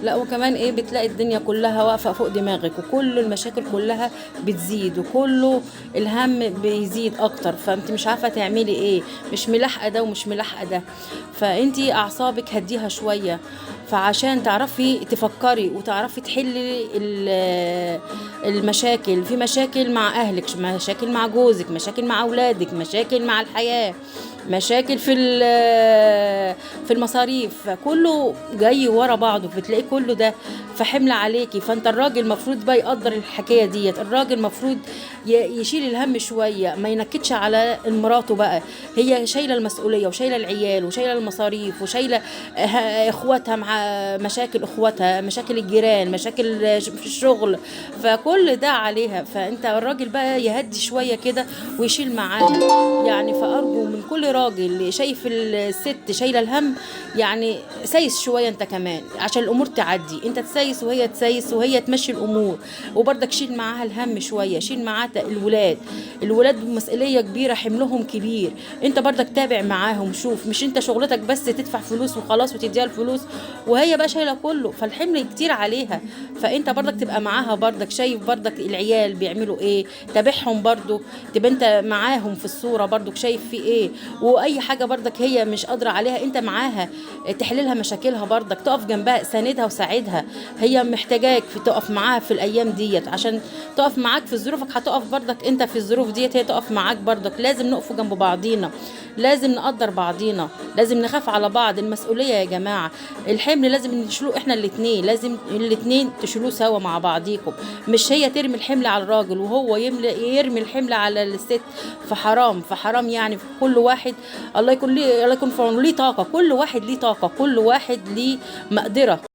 لا وكمان ايه، بتلاقي الدنيا كلها واقفة فوق دماغك، وكل المشاكل كلها بتزيد، وكله الهم بيزيد اكتر، فانت مش عارفة تعملي ايه، مش ملاحقة ده ومش ملاحقة ده. فانت اعصابك هديها شوية، فعشان تعرفي تفكري وتعرفي تحلي المشاكل. في مشاكل مع اهلك، مشاكل مع جوزك، مشاكل مع اولادك، مشاكل مع الحياة، مشاكل في المصاريف، كله جاي ورا بعضه، بتلاقي كله ده فحمل عليكي. فانت الراجل المفروض بقى يقدر الحكايه ديت، الراجل المفروض يشيل الهم شويه، ما ينكدش على مراته بقى. هي شايله المسؤوليه وشايله العيال وشايله المصاريف وشايله اخواتها، مع مشاكل اخواتها، مشاكل الجيران، مشاكل في الشغل، فكل ده عليها. فانت الراجل بقى يهدي شويه كده ويشيل معاها يعني. فارجو من كل راجل شايف الست شايله الهم، يعني سايس شويه انت كمان عشان الامور تعدي، انت تسايس وهي تسايس وهي تمشي الامور. وبرضك شيل معاها الهم شويه، شيل معاها الولاد مسؤوليه كبيره، حملهم كبير. انت برضك تابع معاهم، شوف مش انت شغلتك بس تدفع فلوس وخلاص وتديها الفلوس، وهي بقى شايله كله، فالحمل كتير عليها. فانت برضك تبقى معاها، برضك شايف برضك العيال بيعملوا ايه، تابعهم برضو، تبقى انت معاهم في الصوره، برضك شايف في ايه. واي حاجه برضك هي مش قادره عليها، انت معاها تحللها مشاكلها، برضك تقف جنبها، ساندها وساعدها. هي محتاجاك في تقف معاها في الايام ديت، عشان تقف معاك في ظروفك، هتقف برضك انت في الظروف ديت، هي تقف معاك برضك. لازم نقف جنب بعضينا، لازم نقدر بعضينا، لازم نخاف على بعض. المسؤوليه يا جماعه، الحمل لازم نشيله احنا الاتنين، لازم الاتنين تشيلوه سوا مع بعضيكم. مش هي ترمي الحمل على الراجل وهو يرمي الحمل على الست. فحرام، فحرام يعني. كل واحد الله يكون ليه، الله يكون في عونه، ليه طاقه، كل واحد ليه طاقه، كل واحد ليه مقدره.